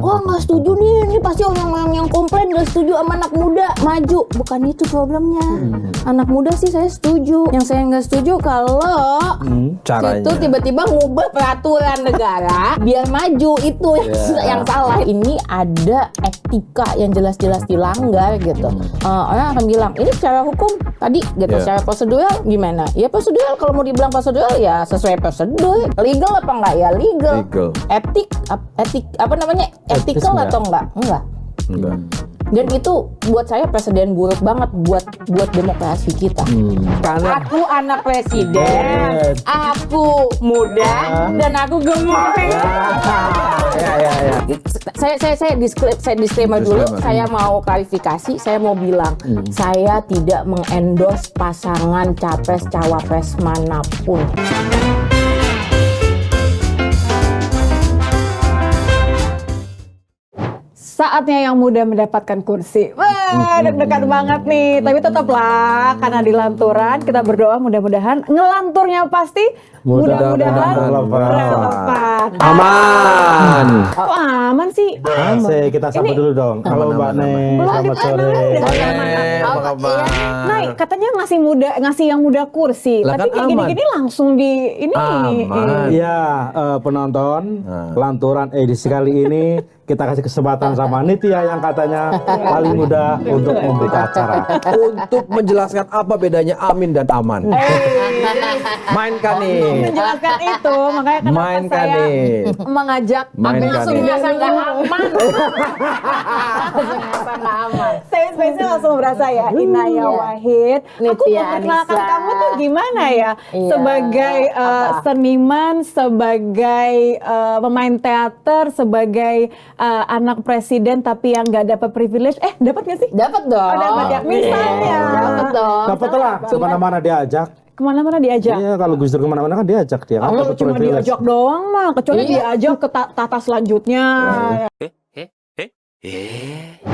wah nggak setuju nih, ini pasti orang-orang yang komplain nggak setuju sama anak muda maju. Bukan itu problemnya. Anak muda sih saya setuju. Yang saya nggak setuju kalau itu tiba-tiba ngubah peraturan negara biar maju, itu yang salah. Ini ada etika yang jelas-jelas dilanggar gitu. Orang akan bilang ini secara hukum tadi gitu, secara prosedural gimana? Ya prosedural, kalau mau dibilang prosedural ya sesuai prosedur. Legal apa enggak ya legal. Etik apa namanya? Ethical atau enggak? Enggak. Dan itu buat saya presiden buruk banget buat demokrasi kita. Karena aku anak presiden, aku muda, dan aku gemuk. Saya disclaimer dulu. Saya mau klarifikasi. Saya mau bilang, saya tidak mengendorse pasangan capres cawapres manapun. Saatnya yang muda mendapatkan kursi. Wah, deg-degan banget nih. Tapi tetaplah, karena di lanturan kita berdoa mudah-mudahan ngelanturnya pasti mudah-mudahan relevan. aman. Kok aman sih? Kita sapa dulu dong. Halo Mbak Neng, selamat sore. Apa kabar? Nah, katanya ngasih yang muda kursi. Lah, Tapi kan kayak gini-gini langsung di ini. Iya, penonton lanturan edisi kali ini kita kasih kesempatan sama Nitya yang katanya paling muda untuk membuka acara. Untuk menjelaskan apa bedanya amin dan aman. Mainkan nih. Menjelaskan itu, makanya kenapa Mainkan saya nih. mengajak Mainkan Langsung nih. merasa nggak aman. Langsung merasa nggak aman. saya langsung merasa ya, Inaya Wahid. Aku Nitya mau perkenalkan Anissa. kamu tuh gimana ya? Iya. Sebagai seniman, sebagai pemain teater, sebagai anak presiden tapi yang nggak dapat privilege. Dapat nggak sih? Dapat dong. Oh, dapat ya. Misalnya. Dapat dong. Dapat lah, kemana-mana diajak. Kemana-mana diajak. Iya, kalau Gus Dur kemana-mana kan diajak dia. Kan Kalau dapat cuma privilege. diajak doang mah, kecuali diajak ke tata selanjutnya.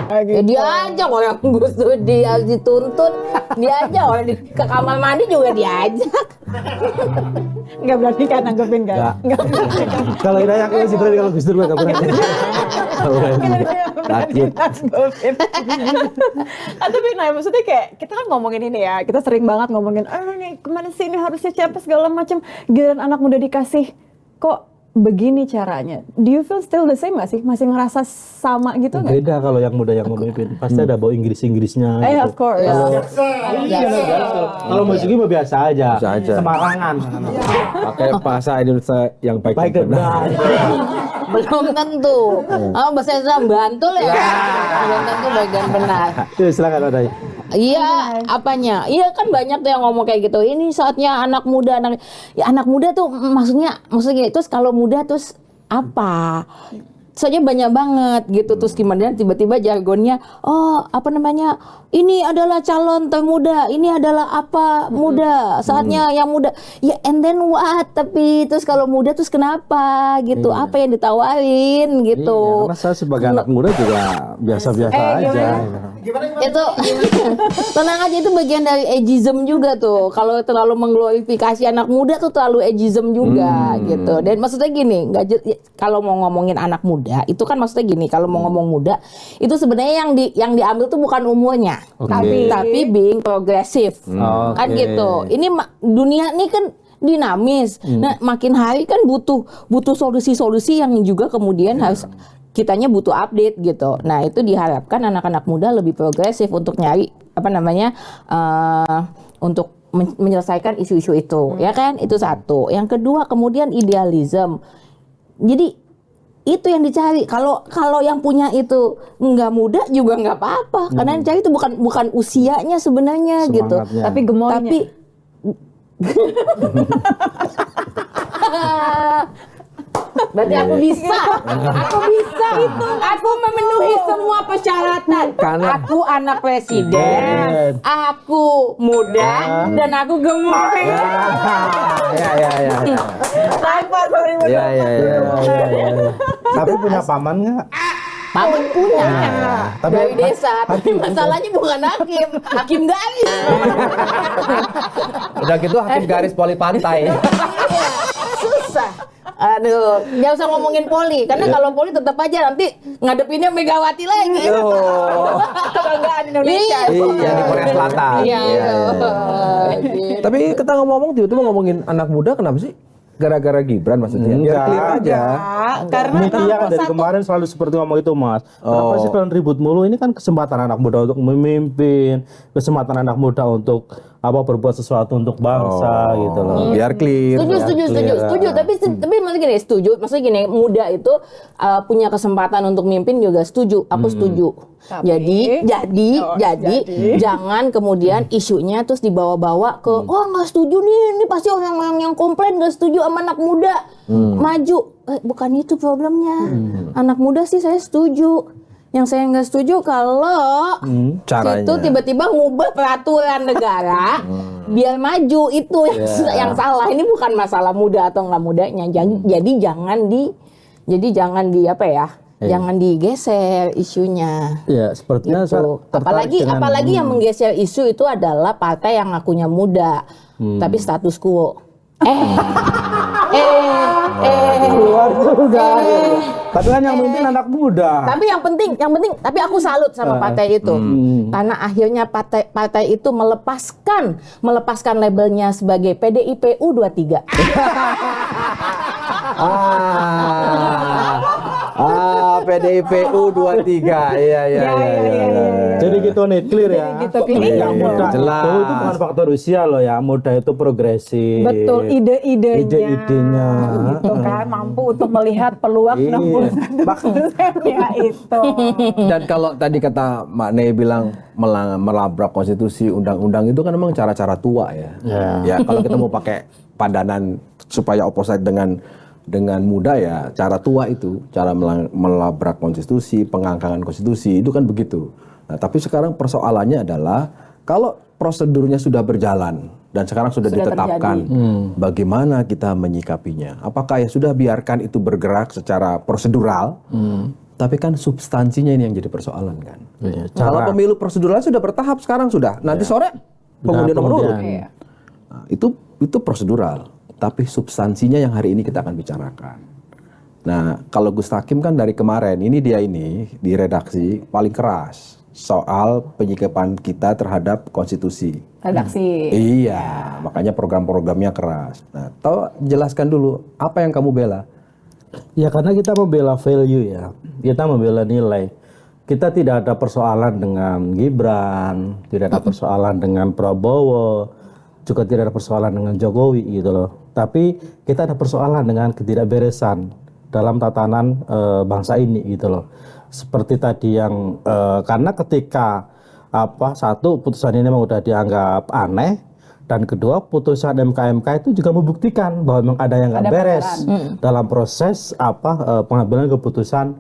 Ya diajak orang Gus Dur, dia dituntut, diajak orang ke kamar mandi juga diajak. Nggak berarti kan nanggepin kan? Nggak. Kalau Inaya aku masih berani, kalau Gus Dur nggak berani. Takut. Tapi nah maksudnya kayak kita kan ngomongin ini ya, kita sering banget ngomongin nih kemana sih ini harusnya siapa segala macam, giliran anak muda dikasih kok begini caranya. Do you feel still the same gak sih? Masih ngerasa sama gitu gak? Beda kalau yang muda yang memimpin. Pasti ada bau Inggris-Inggrisnya. Gitu. Of course. Kalau musik mah biasa aja. Biasa aja. Semarangan. Pakai bahasa Indonesia yang baik Baik dan benar. Belum tentu. Bahasa Indonesia Bantul ya. Belum tentu baik dan benar. Silakan ada. Iya, apanya? Iya kan banyak tuh yang ngomong kayak gitu. Ini saatnya anak muda, anak muda tuh maksudnya terus kalau muda terus apa? Soalnya banyak banget gitu, terus gimana tiba-tiba jargonnya, ini adalah calon termuda, ini adalah apa muda, saatnya yang muda, ya and then what, tapi terus kalau muda terus kenapa gitu, apa yang ditawarin gitu. Karena saya sebagai anak muda juga biasa-biasa aja. Itu tenang aja, itu bagian dari ageism juga tuh. Kalau terlalu mengglorifikasi anak muda tuh terlalu ageism juga gitu. Dan maksudnya gini, kalau mau ngomongin anak muda itu kan maksudnya gini, kalau mau ngomong muda itu sebenarnya yang diambil tuh bukan umurnya, tapi being progresif, kan gitu. Ini dunia ini kan dinamis. Nah, makin hari kan butuh solusi-solusi yang juga kemudian harus kitanya butuh update gitu. Nah, itu diharapkan anak-anak muda lebih progresif untuk nyari untuk menyelesaikan isu-isu itu, ya kan? Itu satu. Yang kedua, kemudian idealism. Jadi itu yang dicari. Kalau yang punya itu nggak muda juga nggak apa-apa, karena yang dicari itu bukan usianya sebenarnya gitu. Tapi gemoynya. Tapi berarti aku bisa itu. Aku memenuhi semua persyaratan. Karena aku anak presiden, aku muda, dan aku gemuk. Tapi punya paman nggak? Paman punya dari desa, tapi hakim masalahnya bukan hakim garis. udah gitu hakim garis poli pantai. Susah. Aduh, jangan usah ngomongin poli, karena kalau poli tetap aja nanti ngadepinnya Megawati lagi. Kebanggaan Indonesia. Iya, di Korea Selatan. Iya. Tapi kita ngomong tiba-tiba ngomongin anak muda, kenapa sih? Gara-gara Gibran maksudnya? Biar Enggak. clear aja. Karena Nitia dari kemarin selalu seperti ngomong itu, Mas. Kenapa sih kalian ribut mulu? Ini kan kesempatan anak muda untuk memimpin, kesempatan anak muda untuk berbuat sesuatu untuk bangsa gitu loh. Biar clear. Setuju. Tapi maksudnya gini, Maksudnya gini, muda itu punya kesempatan untuk mimpin juga setuju. Aku setuju. Tapi- Jadi jangan kemudian isunya terus dibawa-bawa ke nggak setuju nih. Ini pasti orang-orang yang komplain nggak setuju sama anak muda maju. Bukan itu problemnya. Anak muda sih saya setuju. Yang saya nggak setuju kalau Caranya. itu tiba-tiba ngubah peraturan negara biar maju, itu yang salah. Ini bukan masalah muda atau nggak mudanya. Jadi jangan di jangan digeser isunya. Ya, sepertinya saya Gitu. tertarik dengan- Apalagi yang menggeser isu itu adalah partai yang ngakunya muda, tapi status quo. Luar juga. Tapi kan yang memimpin anak muda. Tapi yang penting, tapi aku salut sama partai itu, karena akhirnya partai itu melepaskan labelnya sebagai PDIP U23. PDIP U23. Iya. Jadi gitu nih, clear ya. gitu, clear. Yang muda Jelas. itu bukan faktor usia loh ya. Muda itu progresif. betul ide-idenya. Ide-idenya. Gitu kan, mampu untuk melihat peluang Iya. 60% ya itu. Dan kalau tadi kata Mak Nei bilang melabrak konstitusi, undang-undang itu kan memang cara-cara tua ya. Ya, kalau kita mau pakai padanan supaya opposite dengan muda ya, cara tua itu, cara melabrak konstitusi, pengangkangan konstitusi itu kan begitu. Nah, tapi sekarang persoalannya adalah kalau prosedurnya sudah berjalan dan sekarang sudah ditetapkan, bagaimana kita menyikapinya? Apakah ya sudah biarkan itu bergerak secara prosedural? Tapi kan substansinya ini yang jadi persoalan kan. Kalau pemilu prosedural sudah bertahap sekarang sudah. Nanti sore pengundian nomor urut. Nah, itu prosedural. Tapi substansinya yang hari ini kita akan bicarakan. Nah, kalau Gus Hakim kan dari kemarin ini di redaksi paling keras soal penyikapan kita terhadap konstitusi. Redaksi. Iya, makanya program-programnya keras. Nah, jelaskan dulu apa yang kamu bela. Ya karena kita membela value ya, kita membela nilai. Kita tidak ada persoalan dengan Gibran, tidak ada persoalan dengan Prabowo, juga tidak ada persoalan dengan Jokowi gitu loh. Tapi kita ada persoalan dengan ketidakberesan dalam tatanan bangsa ini gitu loh. Seperti tadi yang karena ketika satu putusan ini memang udah dianggap aneh, dan kedua putusan MK itu juga membuktikan bahwa memang ada yang nggak beres dalam proses pengambilan keputusan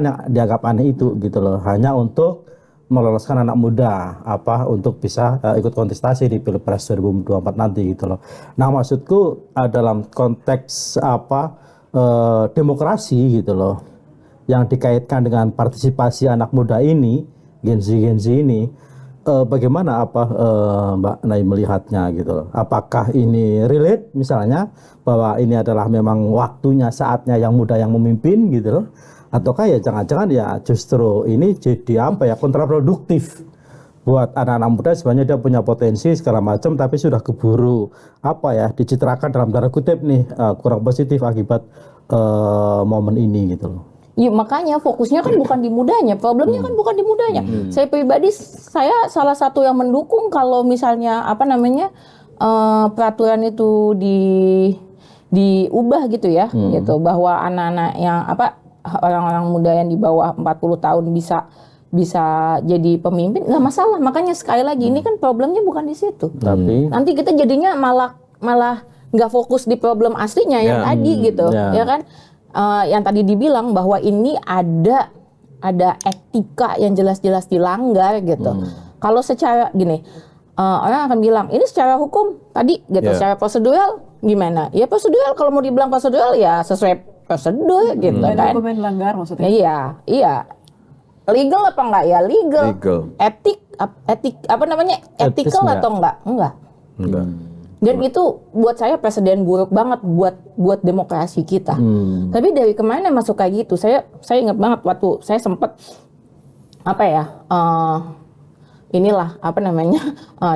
yang dianggap aneh itu gitu loh, hanya untuk meloloskan anak muda untuk bisa ikut kontestasi di Pilpres 2024 nanti gitu loh. Nah, maksudku dalam konteks demokrasi gitu loh, yang dikaitkan dengan partisipasi anak muda ini, Gen Z ini, bagaimana Mbak Nay melihatnya gitu loh? Apakah ini relate misalnya bahwa ini adalah memang waktunya, saatnya yang muda yang memimpin gitu loh? Ataukah ya jangan-jangan ya justru ini jadi kontraproduktif buat anak-anak muda, sebenarnya dia punya potensi segala macam tapi sudah keburu dicitrakan dalam tanda kutip nih kurang positif akibat momen ini gitu loh. Ya, makanya fokusnya kan bukan di mudanya, problemnya kan bukan di mudanya. Saya pribadi, saya salah satu yang mendukung kalau misalnya peraturan itu diubah gitu ya, gitu, bahwa anak-anak yang orang-orang muda yang di bawah 40 tahun bisa jadi pemimpin, nggak masalah. Makanya sekali lagi ini kan problemnya bukan di situ. Tapi nanti kita jadinya malah nggak fokus di problem aslinya yang tadi gitu, ya kan? Yang tadi dibilang bahwa ini ada etika yang jelas-jelas dilanggar gitu. Kalau secara gini, orang akan bilang ini secara hukum tadi gitu, secara prosedural gimana? Ya prosedural, kalau mau dibilang prosedural ya sesuai prosedur gitu kan. Dokumen langgar maksudnya. Iya. Legal apa enggak ya? Legal. Etik ethical Etisnya. atau enggak? Enggak. Dan itu buat saya presiden buruk banget buat demokrasi kita. Tapi dari kemana masuk kayak gitu? Saya ingat banget waktu saya sempat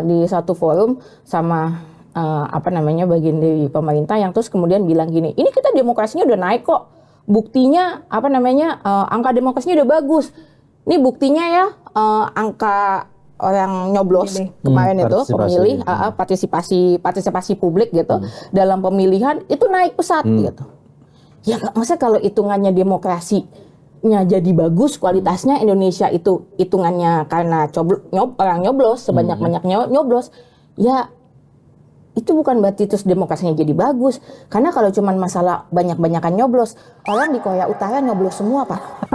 di satu forum sama bagian dari pemerintah yang terus kemudian bilang gini, ini kita demokrasinya udah naik kok. Buktinya angka demokrasinya udah bagus. Ini buktinya ya angka orang nyoblos kemarin itu pemilih partisipasi publik gitu dalam pemilihan itu naik pesat gitu. Ya masa kalau hitungannya demokrasinya jadi bagus, kualitasnya Indonesia itu hitungannya karena orang nyoblos sebanyak-banyaknya nyoblos, ya itu bukan berarti terus demokrasinya jadi bagus. Karena kalau cuma masalah banyak-banyakan nyoblos, orang di Korea Utara nyoblos semua, Pak.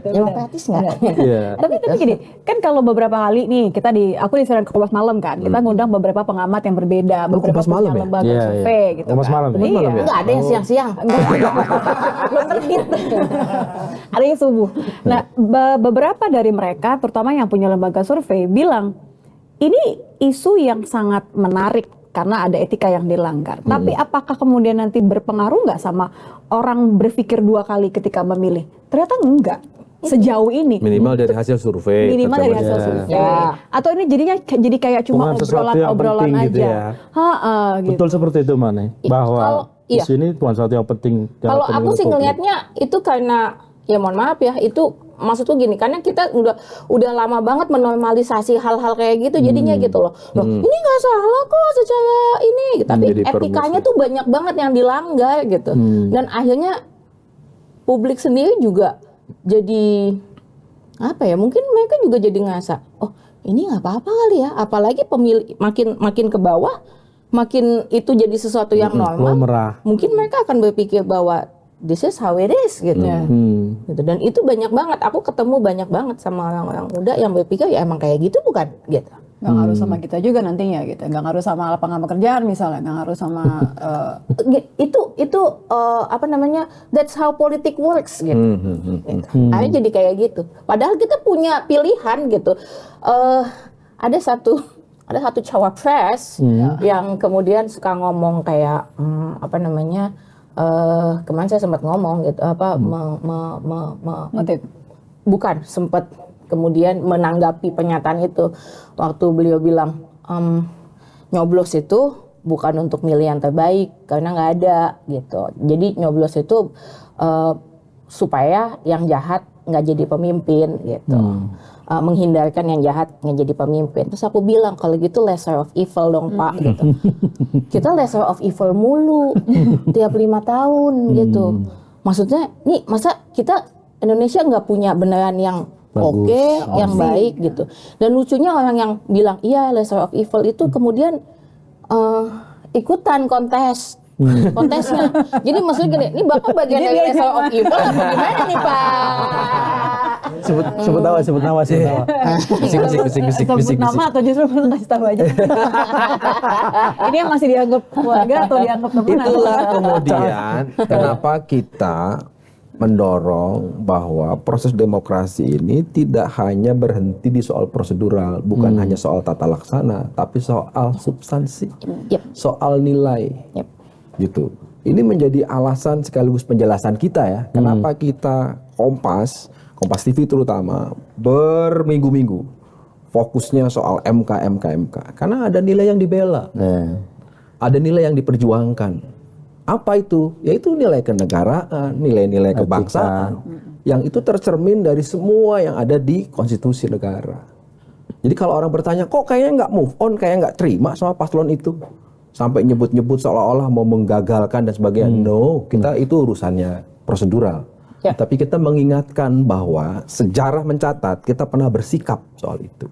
Demokratis nggak? Tapi gini, kan kalau beberapa kali nih aku diserang ke Kompas Malam kan, kita ngundang beberapa pengamat yang berbeda, beberapa lembaga survei gitu. Kompas Malam. Nggak ada yang siang-siang. Belum terbit. Ada yang subuh. Nah, beberapa dari mereka, terutama yang punya lembaga survei, bilang ini isu yang sangat menarik karena ada etika yang dilanggar. Tapi apakah kemudian nanti berpengaruh nggak sama orang berpikir dua kali ketika memilih? Ternyata enggak. Sejauh ini. Minimal dari hasil survei. Atau ini jadi kayak cuma obrolan aja. Gitu ya. Gitu. Betul seperti itu Mane. Bahwa isu ini bukan sesuatu yang penting. Kalau aku sih ngelihatnya itu karena ya mohon maaf ya, itu maksudku gini, karena kita udah lama banget menormalisasi hal-hal kayak gitu, jadinya gitu loh. Ini nggak salah kok secara ini, tapi etikanya tuh banyak banget yang dilanggar gitu. Dan akhirnya publik sendiri juga jadi mungkin mereka juga jadi ngerasa, oh ini nggak apa-apa kali ya, apalagi pemilih makin ke bawah, makin itu jadi sesuatu yang normal, mungkin mereka akan berpikir bahwa this is how it is gitu. Gitu. Dan itu banyak banget, aku ketemu banyak banget sama orang-orang muda yang berpikir ya emang kayak gitu bukan gitu. Nggak ngaruh sama kita juga nantinya gitu, nggak ngaruh sama lapangan pekerjaan misalnya, nggak ngaruh sama that's how politik works gitu. Akhirnya jadi kayak gitu. Padahal kita punya pilihan gitu. Ada satu cawapres yang kemudian suka ngomong kayak kemarin saya sempat ngomong gitu bukan sempat kemudian menanggapi pernyataan itu waktu beliau bilang nyoblos itu bukan untuk milih yang terbaik karena nggak ada gitu. Jadi nyoblos itu supaya yang jahat nggak jadi pemimpin gitu. Menghindarkan yang jahat nggak jadi pemimpin. Terus aku bilang kalau gitu lesser of evil dong Pak gitu. Kita lesser of evil mulu tiap 5 tahun gitu. Maksudnya nih masa kita Indonesia nggak punya beneran yang oke, yang baik gitu. Dan lucunya orang yang bilang iya lesser of evil itu kemudian ikutan kontesnya. Jadi maksudnya gini, ini Bapak bagian dari lesser of evil apa gimana nih Pak? Sebut nama. Sebut nama atau justru kasih tahu aja. Ini yang masih dianggap keluarga atau dianggap teman? Itulah kemudian kenapa kita mendorong bahwa proses demokrasi ini tidak hanya berhenti di soal prosedural, bukan hanya soal tata laksana, tapi soal substansi, soal nilai, gitu. Ini menjadi alasan sekaligus penjelasan kita ya, kenapa kita Kompas TV terutama berminggu-minggu fokusnya soal MK, karena ada nilai yang dibela, ada nilai yang diperjuangkan. Apa itu? Yaitu nilai kenegaraan, nilai-nilai kebangsaan, yang itu tercermin dari semua yang ada di konstitusi negara. Jadi kalau orang bertanya, kok kayaknya nggak move on, kayak nggak terima sama paslon itu, sampai nyebut-nyebut seolah-olah mau menggagalkan dan sebagainya. No, kita itu urusannya prosedural. Tapi kita mengingatkan bahwa sejarah mencatat kita pernah bersikap soal itu.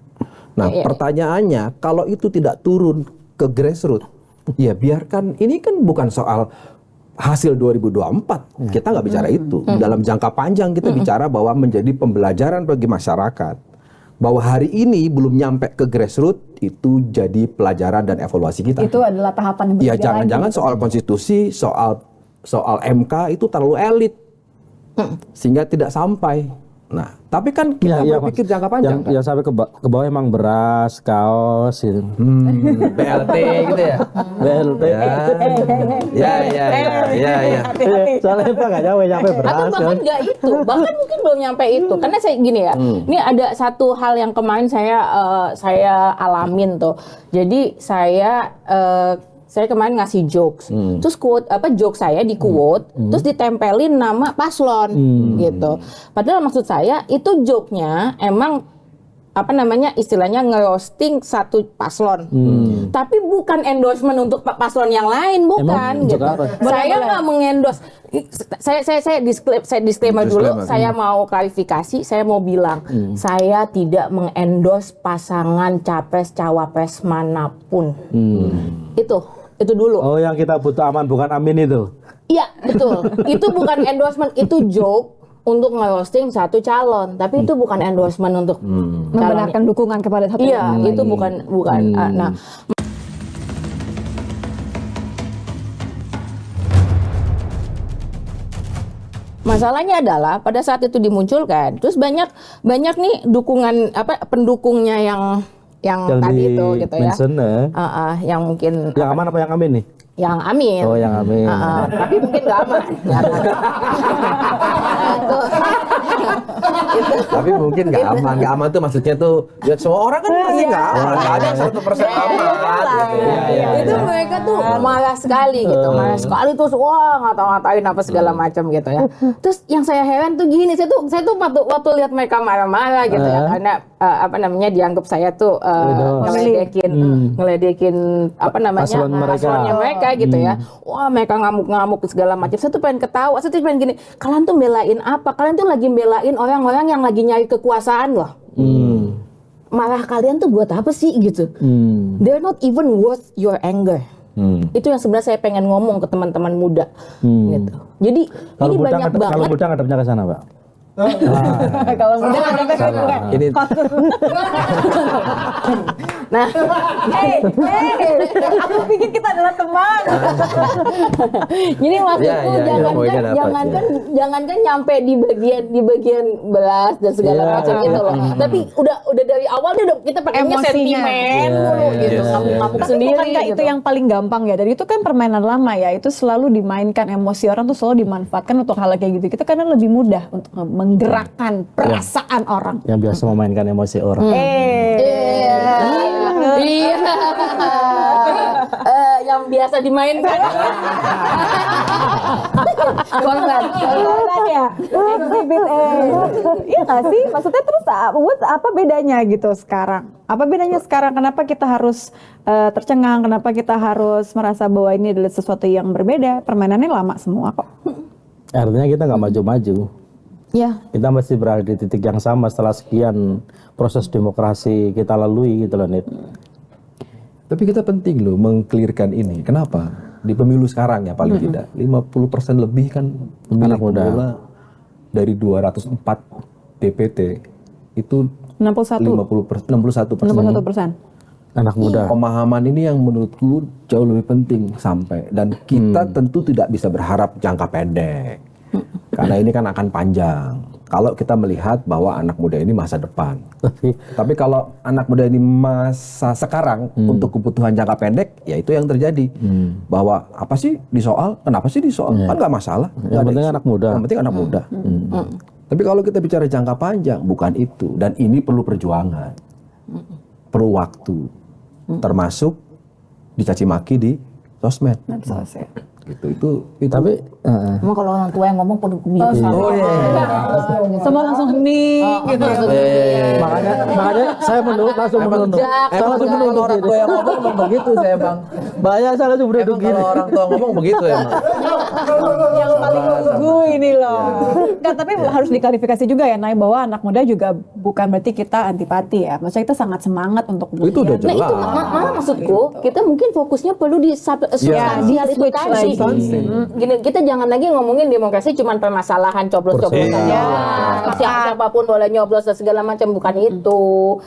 Nah, pertanyaannya, kalau itu tidak turun ke grassroots, ya biarkan, ini kan bukan soal hasil 2024, kita nggak bicara itu. Dalam jangka panjang kita bicara bahwa menjadi pembelajaran bagi masyarakat, bahwa hari ini belum nyampe ke grassroots, itu jadi pelajaran dan evaluasi kita. Itu adalah tahapan yang ya jangan-jangan soal konstitusi, soal MK itu terlalu elit, sehingga tidak sampai Nah, tapi kan kita berpikir jangka panjang. Yang sampai ke bawah emang beras, kaos gitu. BLT gitu ya. BLT. Ya. Soalnya Pak nggak nyampe beras. Atau bahkan nggak itu, bahkan mungkin belum nyampe itu. Karena saya gini ya, ini ada satu hal yang kemarin saya alamin tuh. Jadi saya kemarin ngasih jokes, terus joke saya di quote, terus ditempelin nama paslon gitu. Padahal maksud saya itu joke-nya emang istilahnya nge-roasting satu paslon, tapi bukan endorsement untuk paslon yang lain, bukan gitu. Saya nggak mengendorse. Saya disclaimer dulu. Saya mau klarifikasi. Saya mau bilang, saya tidak mengendorse pasangan capres cawapres manapun. Itu dulu. Oh, yang kita butuh aman bukan amin itu. Iya, betul. Itu bukan endorsement, itu joke untuk nge-roasting satu calon, tapi itu bukan endorsement untuk membenarkan dukungan kepada satu. Iya, itu bukan. Nah, masalahnya adalah pada saat itu dimunculkan, terus banyak nih dukungan pendukungnya yang tadi itu gitu ya. Yang mungkin yang aman apa yang amin nih? Yang amin. Oh, yang amin. Tapi mungkin nggak aman. Tapi mungkin nggak aman. Nggak aman tuh maksudnya tuh ya semua orang kan pasti nggak aman. Nggak ada 100% aman. Itu mereka tuh marah sekali gitu. Marah sekali terus ngata-ngatain apa segala macam gitu ya. Terus yang saya heran tuh gini, saya tuh waktu lihat mereka marah-marah gitu ya, karena dianggap saya tuh ngeledekin paslonnya mereka gitu ya. Wah, mereka ngamuk-ngamuk segala macam. Saya tuh pengen ketawa, saya tuh pengen gini, kalian tuh belain apa? Kalian tuh lagi belain orang-orang yang lagi nyari kekuasaan loh. Marah kalian tuh buat apa sih gitu? They're not even worth your anger. Itu yang sebenarnya saya pengen ngomong ke teman-teman muda gitu. Jadi ini banyak banget. Kalau muda ngadepnya ke sana, Pak. Kalau muda ngadepnya ke sana. Ini Nah, aku pikir kita adalah teman. jadi maksudku jangankan nyampe di bagian beras dan segala macam itu loh. Tapi udah dari awal kita pakainya sentimen dulu gitu, ngamuk-ngamuk sendiri. Bukankah gitu. itu yang paling gampang ya? Dan itu kan permainan lama ya. Itu selalu dimainkan, emosi orang tuh selalu dimanfaatkan untuk hal kayak gitu. Kita karena lebih mudah untuk menggerakkan perasaan orang. Yang biasa memainkan emosi orang. Iya. Yang biasa dimainkan. Korban ya. Iya nggak sih? Maksudnya terus apa bedanya gitu sekarang? Apa bedanya sekarang? Kenapa kita harus tercengang? Kenapa kita harus merasa bahwa ini adalah sesuatu yang berbeda? Permainannya lama semua kok. Artinya kita nggak maju-maju. Ya. Kita masih berada di titik yang sama setelah sekian proses demokrasi kita lalui gitu loh, Nit. Tapi kita penting loh mengklirkan ini. Kenapa? Di pemilu sekarang ya paling tidak 50% lebih kan anak muda. Dari 204 DPT itu 61%. Anak muda. Pemahaman ini yang menurutku jauh lebih penting sampai, dan kita tentu tidak bisa berharap jangka pendek. Karena ini kan akan panjang. Kalau kita melihat bahwa anak muda ini masa depan. Tapi kalau anak muda ini masa sekarang untuk kebutuhan jangka pendek, ya itu yang terjadi. Bahwa apa sih disoal? Kenapa sih disoal? Kan nggak masalah. Yang penting anak muda. Yang penting anak muda. Tapi kalau kita bicara jangka panjang, bukan itu. Dan ini perlu perjuangan. Perlu waktu. Termasuk dicaci maki di sosmed. Gitu itu Tapi emang kalau orang tua yang ngomong perlu Semua langsung hening gitu. makanya saya langsung menunduk. Saya langsung menunduk. Orang tua yang ngomong memang begitu saya, Bang. Banyak saya langsung menunduk gini. Kalau orang tua ngomong begitu ya, Bang. Yang paling nunggu ini loh. Nggak, tapi harus diklarifikasi juga ya, Nay, bahwa anak muda juga bukan berarti kita antipati ya. Maksudnya kita sangat semangat untuk Itu udah Nah jelas. itu malah maksudku, kita mungkin fokusnya perlu di substansial itu tadi. Gini, kita jangan lagi ngomongin demokrasi cuman permasalahan coblos-coblosan. Siapapun boleh nyoblos dan segala macam, bukan itu.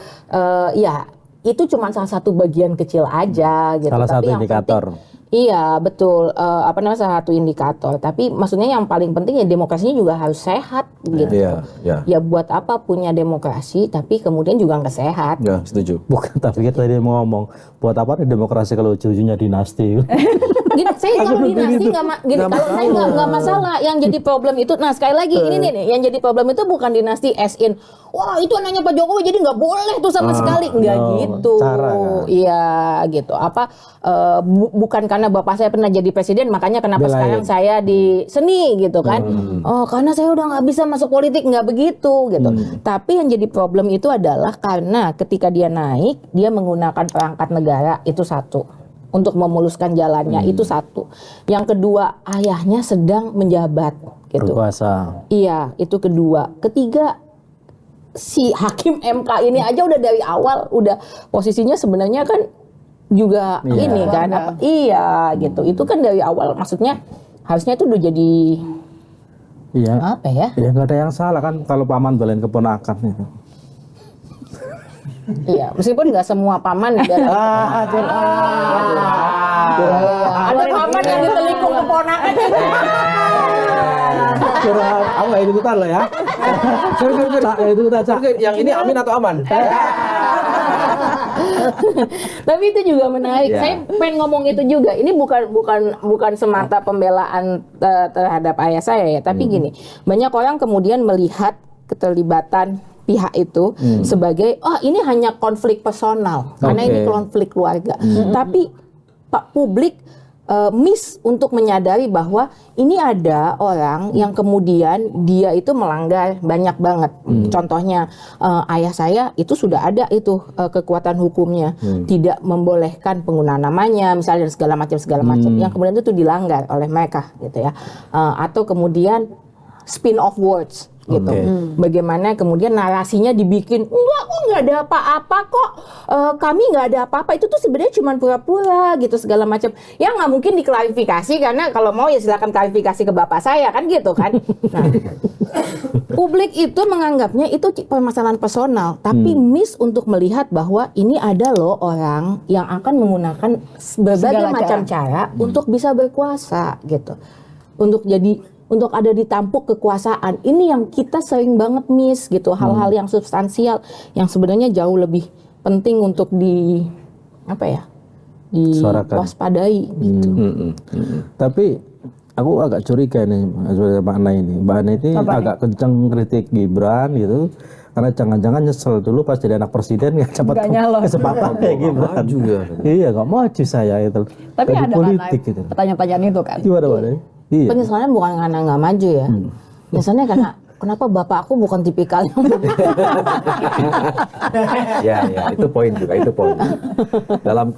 Ya, itu cuma salah satu bagian kecil aja gitu. Salah Tapi satu yang indikator. Iya betul, salah satu indikator. Tapi maksudnya yang paling penting ya demokrasinya juga harus sehat gitu. Ya buat apa punya demokrasi tapi kemudian juga nggak sehat. Ya setuju. Bukan, tapi kita tadi mau ngomong buat apa nih demokrasi kalau ujung-ujungnya dinasti. Gini, saya kalau dinasti kalau saya nggak masalah. Yang jadi problem itu, nah sekali lagi ini nih, yang jadi problem itu bukan dinasti as in, wah itu anaknya Pak Jokowi jadi nggak boleh tuh sama sekali, nggak gitu. Iya gitu. Bukan karena bapak saya pernah jadi presiden makanya kenapa sekarang saya di seni gitu kan. Oh karena saya udah nggak bisa masuk politik, nggak begitu gitu. Tapi yang jadi problem itu adalah karena ketika dia naik dia menggunakan perangkat negara, itu satu, untuk memuluskan jalannya, itu satu. Yang kedua, ayahnya sedang menjabat gitu. Berkuasa. Iya, itu kedua. Ketiga, si hakim MK ini aja udah dari awal udah posisinya sebenarnya kan juga ini kan iya gitu. Itu kan dari awal, maksudnya harusnya itu udah jadi apa ya? Ya nggak ada yang salah kan kalau paman belain keponakan itu. Iya, meskipun nggak semua paman ada paman yang ditelikung keponakan. Aku nggak ikutan loh ya. Yang ini amin atau aman? Tapi itu juga menarik. Saya pengen ngomong itu juga. Ini bukan semata pembelaan terhadap ayah saya ya, tapi gini, banyak orang kemudian melihat keterlibatan pihak itu sebagai ini hanya konflik personal karena ini konflik keluarga. Tapi Pak publik miss untuk menyadari bahwa ini ada orang yang kemudian dia itu melanggar banyak banget. Contohnya ayah saya itu sudah ada itu kekuatan hukumnya, tidak membolehkan penggunaan namanya misalnya segala macam yang kemudian itu dilanggar oleh mereka gitu ya. Atau kemudian spin off words gitu. Bagaimana kemudian narasinya dibikin, enggak kok nggak ada apa-apa kok, kami nggak ada apa-apa, itu tuh sebenarnya cuma pura-pura gitu segala macam. Ya nggak mungkin diklarifikasi karena kalau mau ya silakan klarifikasi ke bapak saya kan gitu kan. Nah, publik itu menganggapnya itu permasalahan personal, tapi miss untuk melihat bahwa ini ada loh orang yang akan menggunakan berbagai macam cara untuk bisa berkuasa gitu. Untuk ada di tampuk kekuasaan. Ini yang kita sering banget miss gitu, hal-hal yang substansial yang sebenarnya jauh lebih penting untuk diwaspadai gitu. Tapi aku agak curiga nih Mbak Ana ini. Mbak Ana ini agak kencang kritik Gibran gitu. Karena jangan-jangan nyesel dulu pas jadi anak presiden nggak cepat kesempatan kayak Gibran juga. Iya, nggak maju saya itu. Tapi ada politik gitu. Pertanyaan-pertanyaan itu kan. Gimana? Iya. Penyesalannya bukan karena nggak maju ya. Misalnya karena kenapa bapak aku bukan tipikal yang ya itu poin juga, itu poin.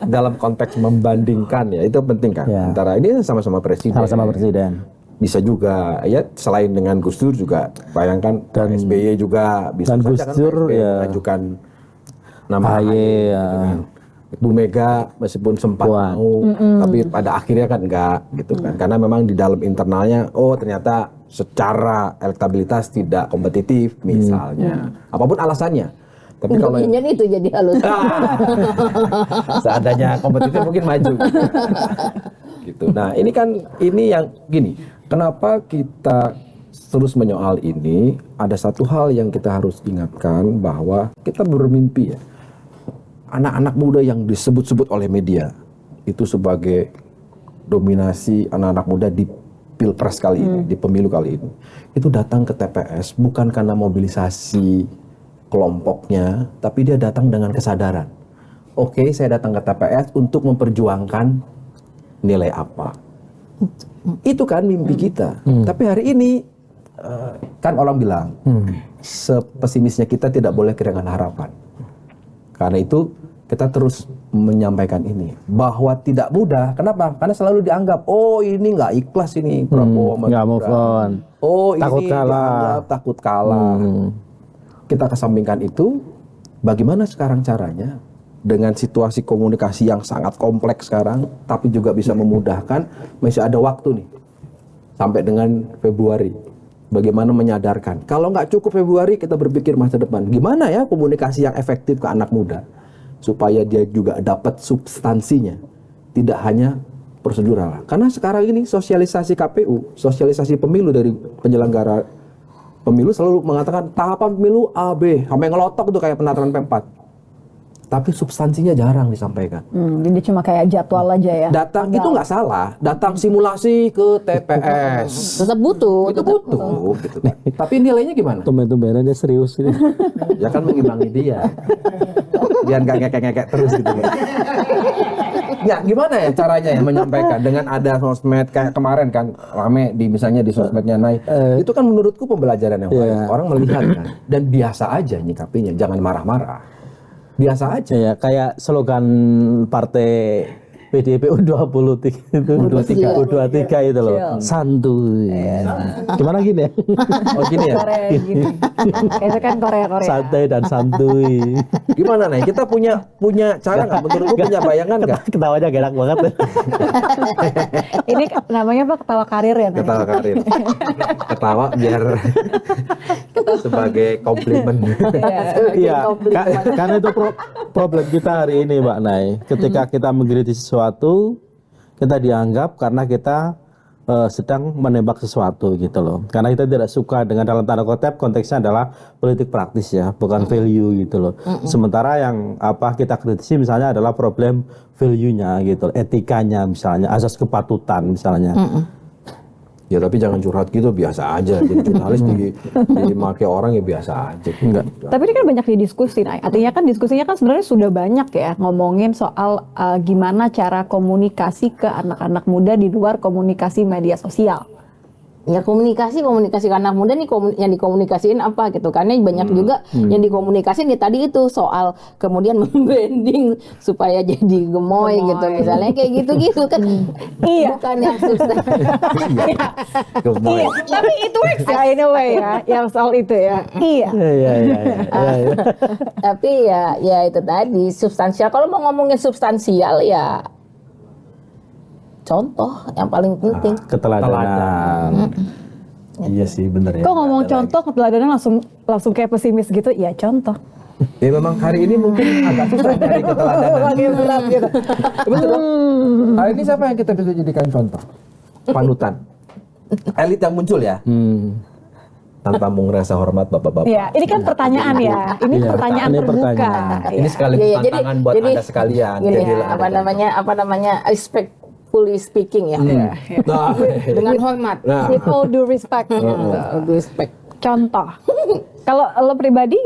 Dalam konteks membandingkan ya itu penting kan. Antara ini sama-sama presiden. Sama-sama presiden. Bisa juga ya selain dengan Gus Dur juga bayangkan dan SBY juga bisa dan Gus Dur mengajukan nama AHY Bu Mega meskipun sempat mau, tapi pada akhirnya kan enggak gitu kan, karena memang di dalam internalnya ternyata secara elektabilitas tidak kompetitif misalnya, apapun alasannya. Tapi kalau itu jadi halus. Seandainya kompetitif mungkin maju. Gitu. Nah ini yang gini, kenapa kita terus menyoal ini? Ada satu hal yang kita harus ingatkan bahwa kita bermimpi ya. Anak-anak muda yang disebut-sebut oleh media itu sebagai dominasi anak-anak muda di pilpres kali ini, di pemilu kali ini, itu datang ke TPS bukan karena mobilisasi kelompoknya, tapi dia datang dengan kesadaran. Oke, saya datang ke TPS untuk memperjuangkan nilai apa. Itu kan mimpi kita. Tapi hari ini kan orang bilang sepesimisnya kita tidak boleh kehilangan harapan. Karena itu kita terus menyampaikan ini bahwa tidak mudah. Kenapa? Karena selalu dianggap ini nggak ikhlas ini Prabowo sama nggak move on. Takut ini kalah. Takut kalah. Kita kesampingkan itu. Bagaimana sekarang caranya dengan situasi komunikasi yang sangat kompleks sekarang, tapi juga bisa memudahkan. Masih ada waktu nih sampai dengan Februari. Bagaimana menyadarkan? Kalau nggak cukup Februari, kita berpikir masa depan. Gimana ya komunikasi yang efektif ke anak muda? Supaya dia juga dapat substansinya. Tidak hanya prosedural. Karena sekarang ini sosialisasi KPU, sosialisasi pemilu dari penyelenggara pemilu selalu mengatakan tahapan pemilu A, B, sampai ngelotok itu kayak penataran P4. Tapi substansinya jarang disampaikan. Jadi cuma kayak jadwal aja ya. Datang itu nggak salah, datang simulasi ke TPS. Tetap butuh. Itu butuh gitu. Tapi nilainya gimana? Tumben-tumbenan dia serius ini. Ya kan mengimbangi dia. Biar nggak ngekek-ngekek terus gitu. Ya gimana ya caranya ya menyampaikan dengan ada sosmed kayak kemarin kan rame di misalnya di sosmednya naik. Itu kan menurutku pembelajaran yang baik. Orang melihat kan dan biasa aja nyikapinya, jangan marah-marah. Biasa aja. Ya, kayak slogan partai PDIP U23 itu. U23 itu loh. Santuy. Gimana gini ya? Oh gini ya. Korea gini. Itu kan Korea. Santai dan santuy. Gimana nih? Kita punya cara nggak? Menurutku punya bayangan nggak? Ketawanya enak banget. Ini namanya apa? Ketawa karir ya? Ketawa karir. Ketawa biar sebagai komplimen. Iya, karena itu problem kita hari ini Mbak Nay. Ketika kita mengkritisi sesuatu, kita dianggap karena kita sedang menembak sesuatu gitu loh. Karena kita tidak suka dengan dalam tanda kutip konteksnya adalah politik praktis ya, bukan value gitu loh. Sementara yang kita kritisi misalnya adalah problem value-nya gitu, etikanya misalnya, asas kepatutan misalnya. Ya tapi jangan curhat gitu, biasa aja. Jadi jurnalis dimaki orang ya biasa aja. Enggak. Tapi ini kan banyak didiskusi, Nay. Artinya kan diskusinya kan sebenarnya sudah banyak ya ngomongin soal gimana cara komunikasi ke anak-anak muda di luar komunikasi media sosial. Ya komunikasi ke anak muda nih yang dikomunikasiin apa gitu. Karena banyak juga yang dikomunikasiin ya tadi itu soal kemudian membranding supaya jadi gemoy gitu misalnya kayak gitu-gitu kan. Iya. Bukan yang substansi. Iya, tapi itu works ya in a way ya, yang soal itu ya. Iya. Iya. Tapi ya itu tadi substansial. Kalau mau ngomongin substansial ya contoh yang paling penting. Keteladanan. Iya sih bener ya. Kok ngomong contoh keteladanan langsung kayak pesimis gitu? Ya contoh. Ya memang hari ini mungkin agak susah dari keteladanan. Makin berat gitu. Betul. Hari ini siapa yang kita bisa jadikan contoh? Panutan. Elit yang muncul ya. Tanpa mengerasa hormat bapak-bapak. Iya, ini kan pertanyaan ya. Ini pertanyaan ini terbuka. pertanyaan. Ini sekaligus Iya, tantangan buat Anda sekalian. Gini, Jadi apa namanya respectfully speaking ya. Nah, Dengan hormat. nah. With all due respect. Respect. Contoh. Kalau lo pribadi,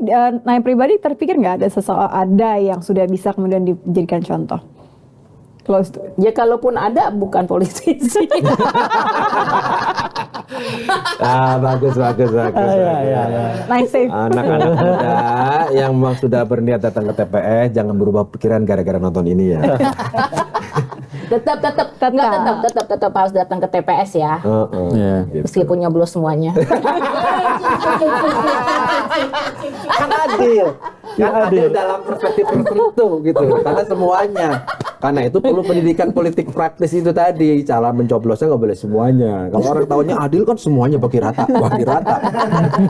Nay pribadi terpikir nggak ada yang sudah bisa kemudian dijadikan contoh? Close to it. Ya kalaupun ada bukan politisi. Bagus. Nice save. Anak-anak muda yang memang sudah berniat datang ke TPS jangan berubah pikiran gara-gara nonton ini ya. tetap harus datang ke TPS ya. Meskipun nyoblos semuanya. Kan adil. Kan adil dalam perspektif tertentu gitu. Karena semuanya. Karena itu perlu pendidikan politik praktis itu tadi. Cara mencoblosnya nggak boleh semuanya. Kalau orang tahunya adil kan semuanya bagi rata.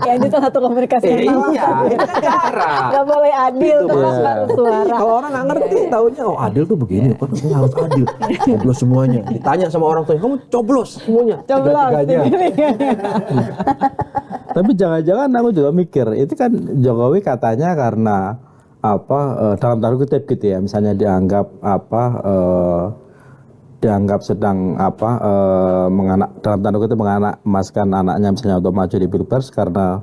Ya itu salah satu komunikasi yang salah. Iya, itu kan cara. Gak boleh adil Gitu, terus baru suara. Kalau orang nggak ngerti, taunya oh adil tuh begini, kan harus adil. Coblos semuanya. Ditanya sama orang tuanya, kamu coblos semuanya. Tiga-tiganya. Tapi jangan-jangan aku juga mikir, itu kan Jokowi katanya karena dalam tanda kutip gitu ya, misalnya dianggap sedang dalam tanda kutip emaskan anaknya misalnya untuk maju di Pilpres karena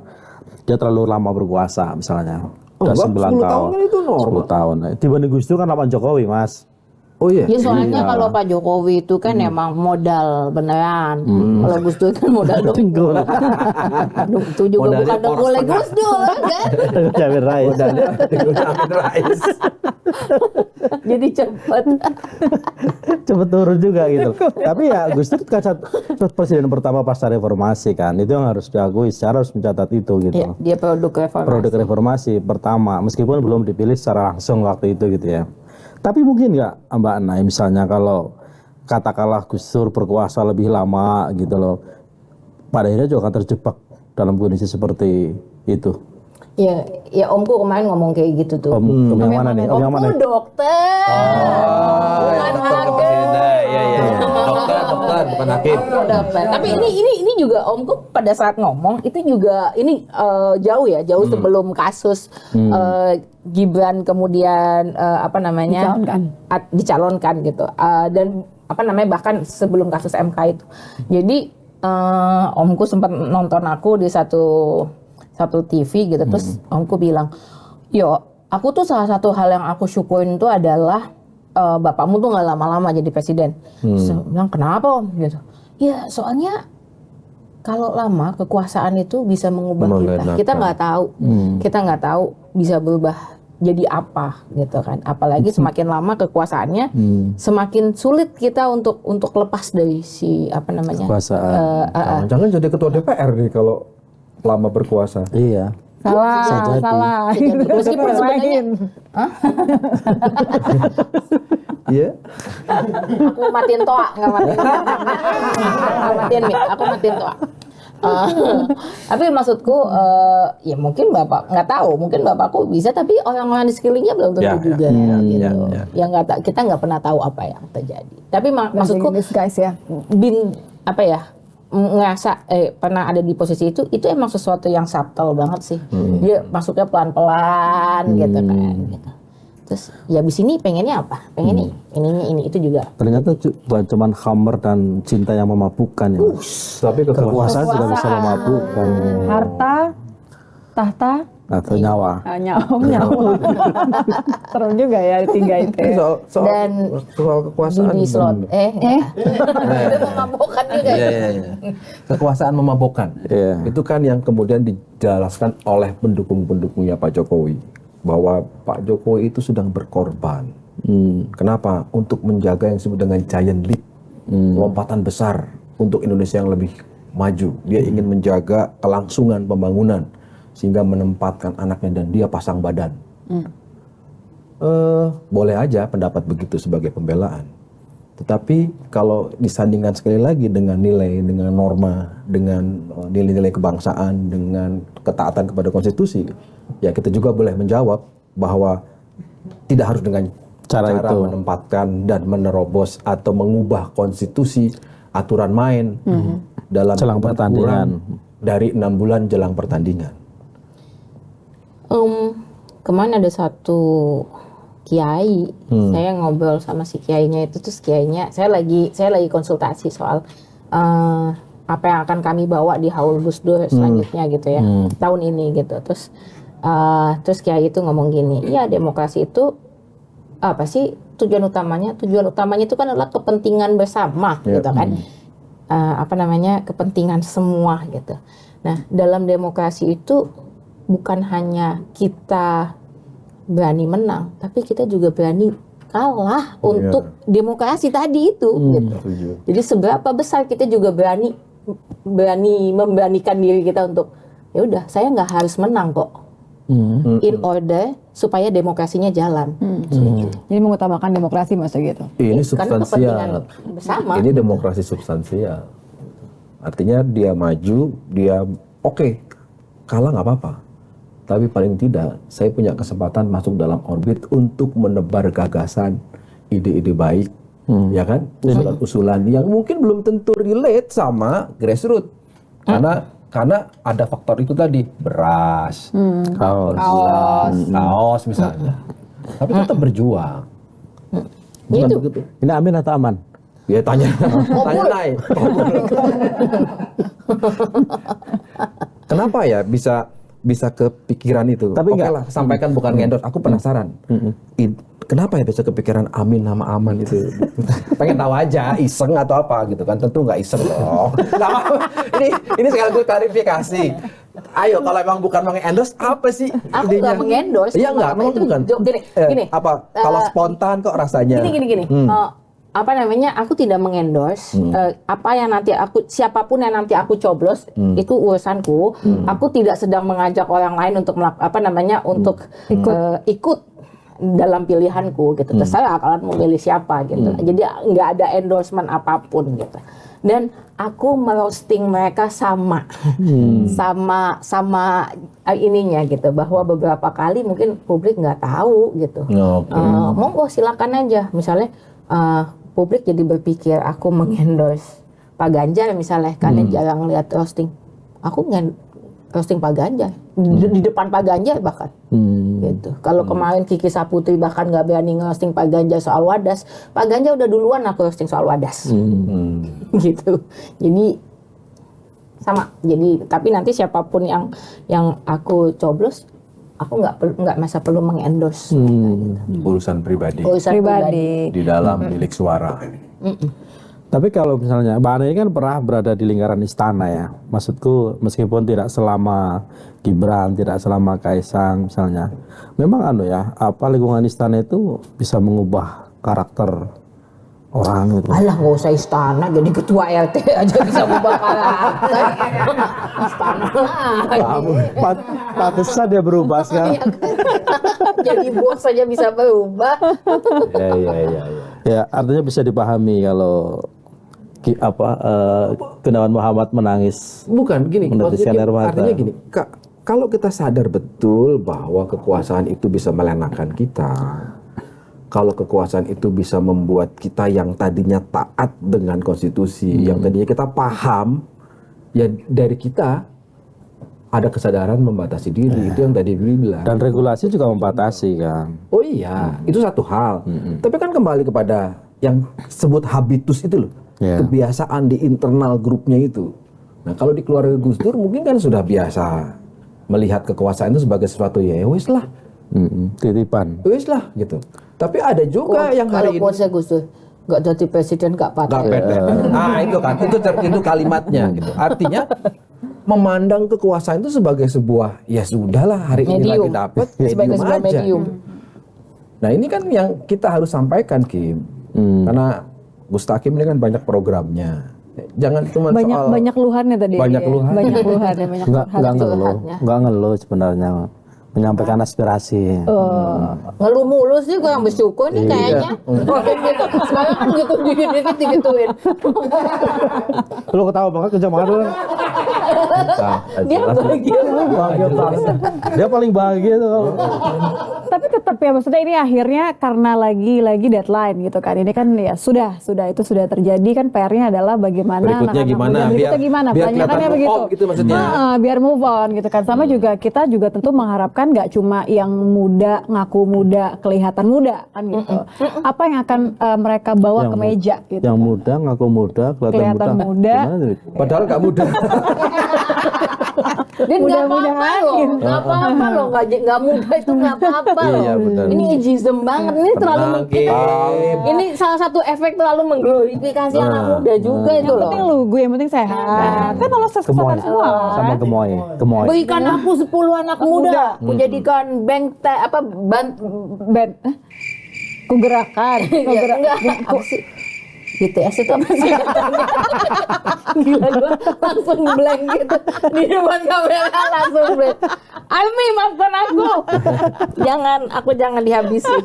dia terlalu lama berkuasa misalnya. Udah 9 tahun. Kan itu normal. 10 tahun. Dibanding Gus Dur kan 8 Jokowi, Mas. Oh iya. Ya soalnya kalau Pak Jokowi itu kan emang modal beneran. Kalau Gus Dur kan modal dengkul. Itu juga bukan dengkulnya Gus Dur kan? Jamin Rais. Jamin Rais. Jadi cepet. Cepet turun juga gitu. Tapi ya Gus Dur kan presiden pertama pasca reformasi kan. Itu yang harus diakui, secara harus mencatat itu gitu. Ya, dia produk reformasi. Produk reformasi pertama, meskipun belum dipilih secara langsung waktu itu gitu ya. Tapi mungkin nggak Mbak Nay misalnya kalau katakanlah Gus Dur berkuasa lebih lama gitu loh, pada akhirnya juga akan terjebak dalam kondisi seperti itu. Ya omku kemarin ngomong kayak gitu tuh. Om yang mana nih? Om yang mana? Omku dokter. Bukan harga. Iya. dokter bukan hakim. Dokter. Tapi ini juga Omku pada saat ngomong itu juga ini jauh sebelum kasus Gibran kemudian dicalonkan gitu. Dan bahkan sebelum kasus MK itu. Jadi Omku sempat nonton aku di satu TV gitu, terus Omku bilang, "Yo, aku tuh salah satu hal yang aku syukurin itu adalah bapakmu tuh nggak lama-lama jadi presiden." Saya bilang, "Kenapa Om?" Gitu. Ya soalnya kalau lama kekuasaan itu bisa mengubah kita. Kita nggak tahu bisa berubah jadi apa gitu kan. Apalagi semakin lama kekuasaannya, semakin sulit kita untuk lepas dari si kekuasaan. Jangan jadi ketua DPR nih kalau lama berkuasa. Iya. Salah. Meskipun sebenarnya, Iya. aku matiin toa, nggak matiin mic, aku matiin toa. Tapi maksudku ya mungkin bapak nggak tahu, mungkin bapakku bisa, tapi orang-orang di sekelilingnya belum tentu juga gitu. Ya kita nggak pernah tahu apa yang terjadi. Tapi maksudku guys ya. Ngerasa pernah ada di posisi itu emang sesuatu yang subtle banget sih. Dia masuknya pelan-pelan gitu kan gitu. Terus ya abis ini pengennya apa? Pengen ini itu juga. Ternyata bukan cuma hammer dan cinta yang memabukkan ya. Tapi kekuasaan sudah bisa memabukkan. Harta, tahta, atau nyawa. Nyawa. Serem juga ya tiga itu. Soal kekuasaan. Judi slot. Itu memabukkan juga. Iya. Kekuasaan memabukkan. Itu kan yang kemudian dijelaskan oleh pendukung-pendukungnya Pak Jokowi, bahwa Pak Jokowi itu sedang berkorban. Kenapa? Untuk menjaga yang disebut dengan giant leap, lompatan besar untuk Indonesia yang lebih maju. Dia ingin menjaga kelangsungan pembangunan sehingga menempatkan anaknya dan dia pasang badan. Boleh aja pendapat begitu sebagai pembelaan. Tetapi kalau disandingkan sekali lagi dengan nilai, dengan norma, dengan nilai-nilai kebangsaan, dengan ketaatan kepada konstitusi, ya kita juga boleh menjawab bahwa tidak harus dengan cara menempatkan dan menerobos atau mengubah konstitusi, aturan main dalam jelang pertandingan dari 6 bulan jelang pertandingan. Kemarin ada satu kiai, saya ngobrol sama si kiainya itu, terus kiainya saya lagi konsultasi soal apa yang akan kami bawa di Haul Gus Dur selanjutnya gitu ya, tahun ini gitu. Terus kiai itu ngomong gini, ya demokrasi itu apa sih tujuan utamanya? Tujuan utamanya itu kan adalah kepentingan bersama gitu kan, kepentingan semua gitu. Nah dalam demokrasi itu bukan hanya kita berani menang, tapi kita juga berani kalah untuk demokrasi tadi itu. Gitu. Jadi seberapa besar kita juga berani memberanikan diri kita untuk ya udah saya nggak harus menang kok, in order supaya demokrasinya jalan. Jadi mengutamakan demokrasi maksudnya gitu. Ini substansial. Bersama. Ini demokrasi substansial. Artinya dia maju, dia oke, kalah nggak apa-apa. Tapi paling tidak, saya punya kesempatan masuk dalam orbit untuk menebar gagasan, ide-ide baik, ya kan? Usulan-usulan yang mungkin belum tentu relate sama grassroots, karena ada faktor itu tadi, beras, kaos misalnya. Tapi tetap berjuang. Bukan begitu? Ini Amin atau Aman? Ya tanya naik. Kenapa ya bisa kepikiran itu? Tapi Oke lah, sampaikan bukan endorse. Aku penasaran. Kenapa ya bisa kepikiran Amin nama Aman itu? Pengen tahu aja, iseng atau apa gitu kan? Tentu nggak iseng dong. Ini sekali gue klarifikasi. Ayo kalau emang bukan mengendorse apa sih? Aku nggak mengendorse. Iya nggak, memang bukan. Gini. Apa? Kalau spontan kok rasanya? Gini. Aku tidak mengendorse apa yang nanti siapapun yang nanti aku coblos itu urusanku. Aku tidak sedang mengajak orang lain untuk ikut dalam pilihanku gitu. Terserah kalian mau pilih siapa gitu. Jadi nggak ada endorsement apapun gitu. Dan aku merosting mereka sama ininya gitu, bahwa beberapa kali mungkin publik nggak tahu gitu. Monggo silakan aja misalnya. publik jadi berpikir aku mengendorse Pak Ganjar misalnya, karena jarang lihat roasting. Aku roasting Pak Ganjar di depan Pak Ganjar bahkan. Gitu. Kalau kemarin Kiki Saputri bahkan nggak berani nge-roasting Pak Ganjar soal Wadas, Pak Ganjar udah duluan aku roasting soal Wadas. Gitu. Jadi sama. Jadi tapi nanti siapapun yang aku coblos, aku nggak masa perlu mengendorse. Urusan pribadi Urusan pribadi. di dalam bilik suara. Tapi kalau misalnya Mbak Ana ini kan pernah berada di lingkaran istana ya. Maksudku meskipun tidak selama Gibran, tidak selama Kaisang misalnya. Memang lingkungan istana itu bisa mengubah karakter orang gitu. Alah, nggak usah istana, jadi ketua RT aja bisa berubah karakter. Istana lah. Pantesan dia berubah sekarang. Jadi bos saja bisa berubah. Ya, artinya bisa dipahami kalau Gunawan Muhammad menangis. Bukan gini, menetiskan air mata. artinya gini, kalau kita sadar betul bahwa kekuasaan itu bisa melenakan kita, kalau kekuasaan itu bisa membuat kita yang tadinya taat dengan konstitusi, yang tadinya kita paham, ya dari kita ada kesadaran membatasi diri, itu yang tadi bilang. Dan regulasi juga membatasi kan. Oh iya, itu satu hal. Tapi kan kembali kepada yang sebut habitus itu loh. Kebiasaan di internal grupnya itu. Nah kalau di keluarga Gus Dur mungkin kan sudah biasa melihat kekuasaan itu sebagai sesuatu ya wis lah. Titipan. Wis lah gitu. Tapi ada juga yang hari ini. Kalau kuasa Gus Dur nggak jadi presiden nggak paten. Nah itu kan, itu kalimatnya gitu. Artinya memandang kekuasaan itu sebagai sebuah ya sudahlah hari ini lagi dapat sebagai sebuah medium. Nah ini kan yang kita harus sampaikan Kim, karena Gus Takim ini kan banyak programnya. Jangan cuma soal banyak luhannya tadi. Banyak luhannya. Banyak luhannya, banyak Nggak ngeluh sebenarnya. Menyampaikan aspirasi. Ngeluh mulu sih, kurang bersyukur nih kayaknya. Sekarang kan gitu dikit-dikit digituin. Lu ketawa banget kencang banget lu. Dia bahagia. Bahagia banget. Dia paling bahagia tuh. Tapi tetap ya, maksudnya ini akhirnya karena lagi deadline gitu kan. Ini kan ya sudah itu sudah terjadi kan, PR-nya adalah bagaimana berikutnya gimana, biar pertanyaannya begitu. gitu maksudnya. Biar move on gitu kan. Sama juga kita juga tentu mengharapkan nggak cuma yang muda ngaku muda kelihatan muda kan gitu. Apa yang akan mereka bawa ke meja gitu. Yang muda ngaku muda kelihatan muda. Padahal nggak muda. Dia nggak apa-apa loh, nggak mudah itu nggak apa-apa loh. Iya, benar. Ini ageism banget, ini terlalu ini salah satu efek terlalu mengglorifikasi anak muda juga itu Yang loh. penting lugu, yang penting sehat. Kan kalau kesehatan semua. Sama gemoy. Berikan aku 10 anak muda, aku jadikan Ku gerakan. apa sih? BTS itu apa sih katanya? Gila, gue langsung blank gitu di depan kamera, langsung blank. Ami, maafkan aku jangan dihabisin.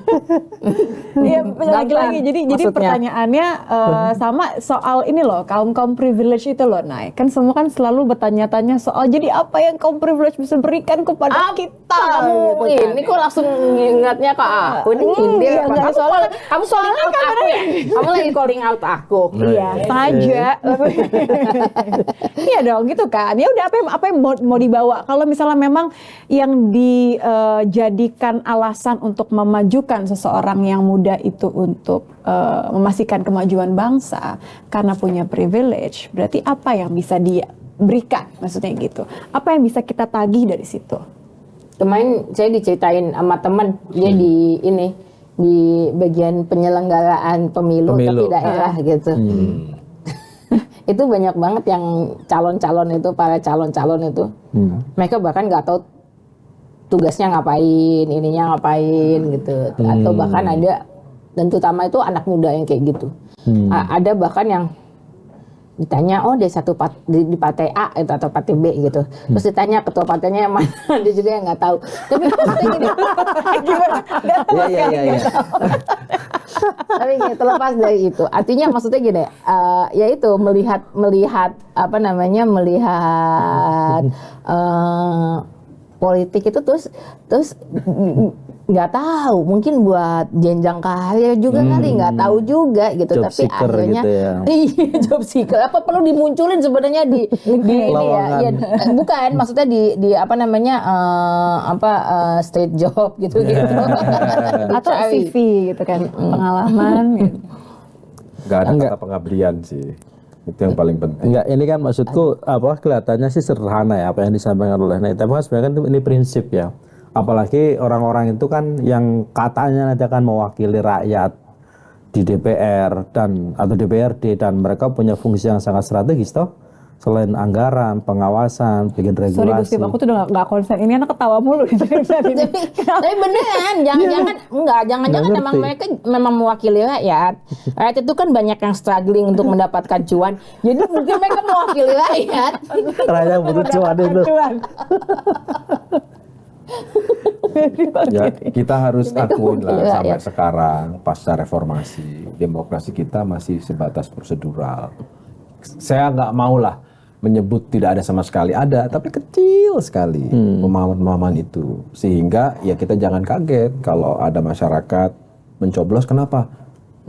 Iya, lagi-lagi jadi pertanyaannya sama soal ini loh, kaum privilege itu loh, Nay. Kan semua kan selalu bertanya-tanya soal jadi apa yang kaum privilege bisa berikan kepada kita. Kamu ini kok langsung ingatnya ke aku ini nyindir apa? Kamu calling out aku ya? Kamu lagi calling out aku. Iya, saja. Iya dong, gitu kan. Ya udah apa yang mau dibawa? Kalau misalnya memang yang dijadikan alasan untuk memajukan seseorang yang muda itu untuk memastikan kemajuan bangsa karena punya privilege, berarti apa yang bisa dia berikan? Maksudnya gitu. Apa yang bisa kita tagih dari situ? Kemarin saya diceritain sama teman, dia di bagian penyelenggaraan pemilu. Tapi daerah gitu. Itu banyak banget yang para calon-calon itu. Mereka bahkan nggak tahu tugasnya ngapain, ininya ngapain gitu. Atau bahkan ada, dan terutama itu anak muda yang kayak gitu. Ada bahkan yang ditanya, oh dia di partai A itu atau partai B gitu. Terus ditanya ketua partainya yang mana, dia juga yang nggak tahu. Tapi maksudnya gini, Iya. Tapi gini, terlepas dari itu, artinya maksudnya gini, ya itu melihat politik itu terus nggak tahu, mungkin buat jenjang karir juga kali, nggak tahu juga gitu. Job Tapi seeker akhirnya gitu ya. iya, job seeker apa perlu dimunculin sebenarnya di ini ya, bukan maksudnya di apa namanya street job gitu Atau CV gitu kan, pengalaman gitu. Nggak ada kata pengabdian sih. Itu yang paling penting. Enggak, ini kan maksudku kelihatannya sih sederhana ya apa yang disampaikan oleh Nay, tapi kan sebenarnya kan ini prinsip ya. Apalagi orang-orang itu kan yang katanya nanti akan mewakili rakyat di DPR atau DPRD, dan mereka punya fungsi yang sangat strategis toh, selain anggaran, pengawasan, bikin regulasi. Sorry Gustip, aku tuh udah nggak konsen. Ini anak ketawa mulu gitu. Tapi beneran, jangan-jangan emang mereka memang mewakili rakyat. Rakyat itu kan banyak yang struggling untuk mendapatkan cuan. Jadi mungkin mereka mewakili rakyat. Rakyat butuh cuan itu. Ya, kita harus akuin lah sampai sekarang pasca reformasi demokrasi kita masih sebatas prosedural. Saya nggak mau lah menyebut tidak ada sama sekali, ada tapi kecil sekali pemahaman itu, sehingga ya kita jangan kaget kalau ada masyarakat mencoblos. Kenapa?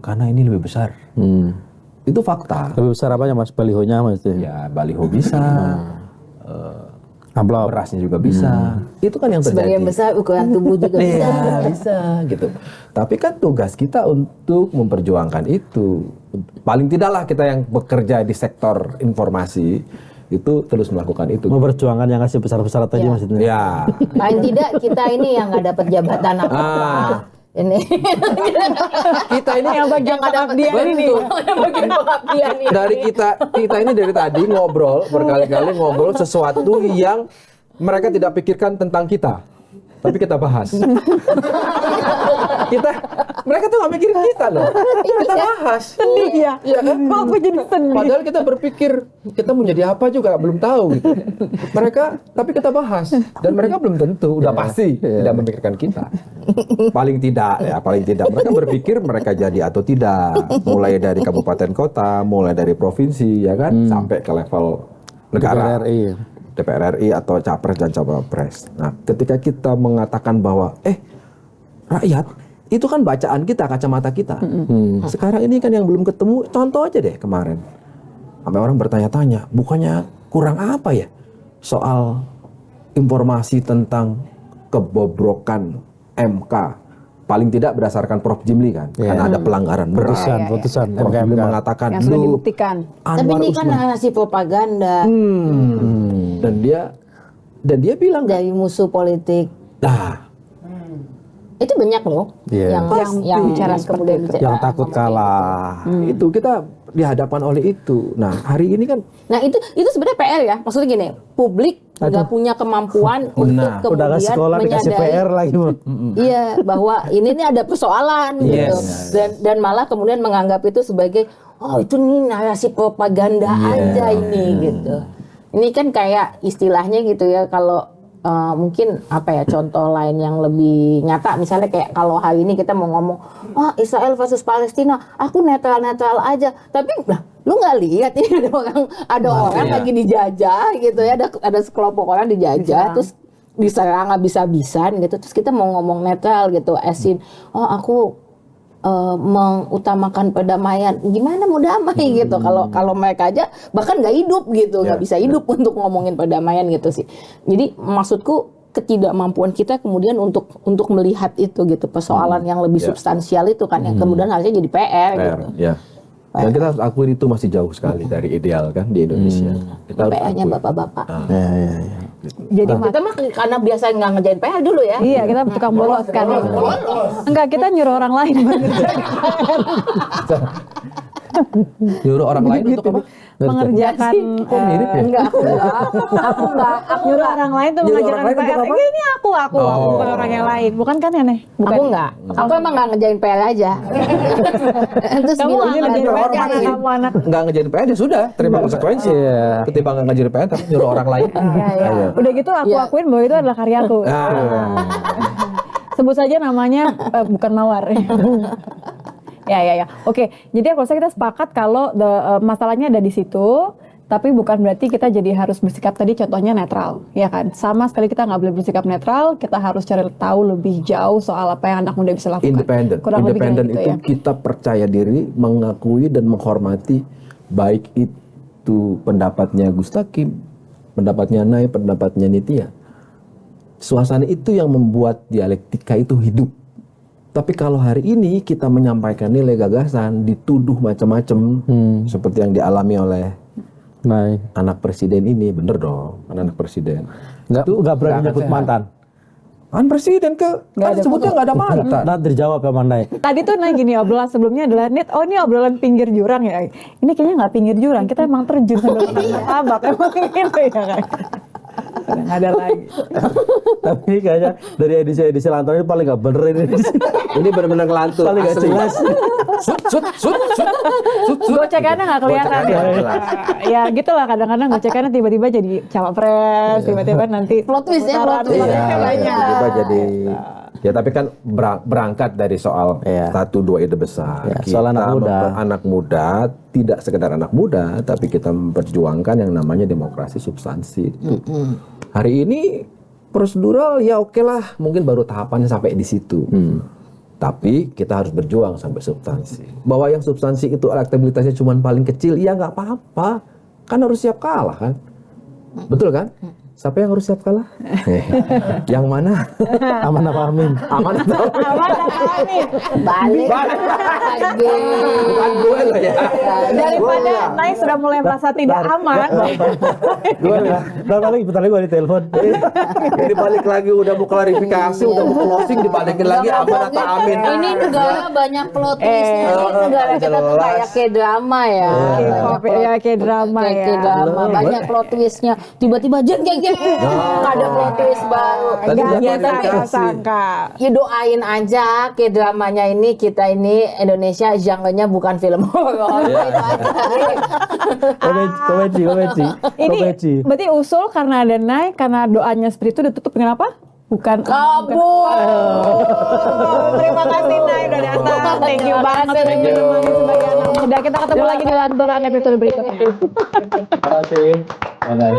Karena ini lebih besar. Itu fakta. Lebih besar apanya Mas? Balihonya Mas? Ya baliho bisa. Berasnya juga bisa. Itu kan yang terjadi. Sebagian besar ukuran tubuh juga bisa. Iya, bisa gitu. Tapi kan tugas kita untuk memperjuangkan itu. Paling tidaklah kita yang bekerja di sektor informasi itu terus melakukan itu. Memperjuangkan yang kasih besar-besar tadi maksudnya. Ya. Paling tidak kita ini yang nggak dapat jabatan apa-apa. Ini Kita ini yang bagian pengabdian ini. yang bagian pengabdian ini. Dari kita ini dari tadi ngobrol berkali-kali ngobrol sesuatu yang mereka tidak pikirkan tentang kita, tapi kita bahas. Mereka tuh nggak mikirin kita loh, kita bahas. Sedih ya? Iya kan? Kok aku jadi sedih? Padahal kita berpikir kita mau jadi apa juga belum tahu gitu. Tapi kita bahas, dan mereka belum tentu udah pasti tidak memikirkan kita. Paling tidak mereka berpikir mereka jadi atau tidak, mulai dari kabupaten kota, mulai dari provinsi ya kan, sampai ke level negara. DPR RI atau capres dan cawapres. Nah, ketika kita mengatakan bahwa rakyat itu kan bacaan kita, kacamata kita. Sekarang ini kan yang belum ketemu, contoh aja deh kemarin. Sampai orang bertanya-tanya, bukannya kurang apa ya soal informasi tentang kebobrokan MK. Paling tidak berdasarkan Prof. Jimli kan, karena ada pelanggaran berat. Putusan Prof. Jimli mengatakan yang sudah dibuktikan. Tapi ini kan narasi propaganda dan dia bilang dari musuh politik. Nah, Itu banyak loh yang bicara kemudian yang takut kalah. Itu kita dihadapan oleh itu. Nah, hari ini kan itu sebenarnya PR ya. Maksudnya gini, publik nggak punya kemampuan untuk udah kemudian sekolah dikasih PR lagi. Iya, bahwa ini ada persoalan gitu. Dan malah kemudian menganggap itu sebagai itu nih narasi propaganda aja ini gitu. Ini kan kayak istilahnya gitu ya, kalau mungkin contoh lain yang lebih nyata, misalnya kayak kalau hari ini kita mau ngomong Israel versus Palestina, aku netral aja, tapi lu nggak lihat ini ada orang lagi dijajah gitu ya, ada sekelompok orang dijajah terus diserang habis-habisan gitu, terus kita mau ngomong netral gitu, asin aku mengutamakan perdamaian, gimana mau damai gitu kalau mereka aja bahkan nggak hidup gitu, nggak bisa hidup untuk ngomongin perdamaian gitu sih. Jadi maksudku ketidakmampuan kita kemudian untuk melihat itu gitu, persoalan yang lebih substansial itu kan yang kemudian harusnya jadi PR gitu. Ya. Dan kita harus akuin itu masih jauh sekali dari ideal kan di Indonesia. Kita harus PR-nya akui. bapak-bapak. Jadi Kita mah karena biasa nggak ngerjain PR dulu ya. iya, kita tukang bolos kan. Enggak, kita nyuruh orang lain. Nyuruh orang lain untuk apa? Mengerjakan Kok mirip ya? Enggak, aku enggak. nyuruh orang lain tuh Nyuruh mengerjakan orang lain PR. untuk apa? Ini aku bukan orang yang lain. Bukan kan ya, Neh? Bukan. Aku enggak. Aku emang nggak ngerjain PR aja. Terus Kamu bilang nggak ngerjain ngerjain PR karena PR. kamu anak. Nggak ngerjain PR ya sudah, terima konsekuensi. Ketimbang nggak ngerjain PR tapi nyuruh orang lain. Iya. Udah gitu aku akuin bahwa itu adalah karyaku. Sebut saja namanya bukan Mawar. Ya. Oke, jadi aku rasa kita sepakat kalau masalahnya ada di situ. Tapi bukan berarti kita jadi harus bersikap tadi contohnya netral, ya kan? Sama sekali kita nggak boleh bersikap netral, kita harus cari tahu lebih jauh soal apa yang anak muda bisa lakukan. Independen. Kurang lebih Independen kayak gitu itu ya. kita percaya diri, mengakui dan menghormati baik itu pendapatnya Gustaqim, pendapatnya Nay, pendapatnya Nitya. Suasana itu yang membuat dialektika itu hidup. Tapi kalau hari ini kita menyampaikan nilai gagasan, dituduh macam-macam, seperti yang dialami oleh anak presiden ini, bener dong, anak presiden. Nggak berani nyebut mantan. Kan presiden kan sebutnya nggak ada mantan. Nanti dijawab ya Mandai. Tadi tuh gini, obrolan sebelumnya adalah ini obrolan pinggir jurang ya. Ini kayaknya nggak pinggir jurang, kita emang terjun sambil tabak emang gitu ya kan. Nggak ada lagi. Tapi kayaknya dari edisi Lantun ini paling nggak bener ini. Ini benar-benar ngelantur. Paling nggak asli. jelas. Gocekannya nggak kelihatan ya. Ya gitulah kadang-kadang gocekannya tiba-tiba jadi cawapres, tiba-tiba nanti Plot twist ya, putaran plot twist. politiknya banyak. Tiba-tiba jadi ya, tapi kan berangkat dari soal satu dua ide besar. Ya, soal anak muda. Anak muda tidak sekedar anak muda, tapi kita memperjuangkan yang namanya demokrasi substansi. Hari ini prosedural ya oke lah, mungkin baru tahapannya sampai di situ. Tapi kita harus berjuang sampai substansi. Bahwa yang substansi itu elektabilitasnya cuma paling kecil, ya nggak apa-apa. Kan harus siap kalah kan. Betul kan? Siapa yang harus siap kalah? Yang mana? Aman apa Amin? Aman atau Balik lagi. bukan gue loh ya. Daripada Nay sudah mulai merasa tidak aman. Bentar lagi gue ditelepon. Ini balik lagi udah mau klarifikasi, udah mau closing, dibalikin lagi aman atau amin. Ini negara banyak plot twistnya. Ini negara kita tuh kayak K-drama ya. Ya kayak drama Kayak ya. K-drama, banyak plot twistnya. Tiba-tiba jeng ada plot twist baru. Tadi udah Ya klarifikasi. sangka. Ya doain aja K-dramanya ini, kita ini Indonesia genre-nya bukan film horor. Itu aja. Komedi. Ini berarti usul karena ada Nay, karena doanya seperti itu ditutup dengan apa? Bukan Kabur. Terima kasih Nay udah datang. Thank you banget udah menemani sebagai anak muda. Kita ketemu lagi di Lanturan episode berikutnya. Terima kasih. Nah,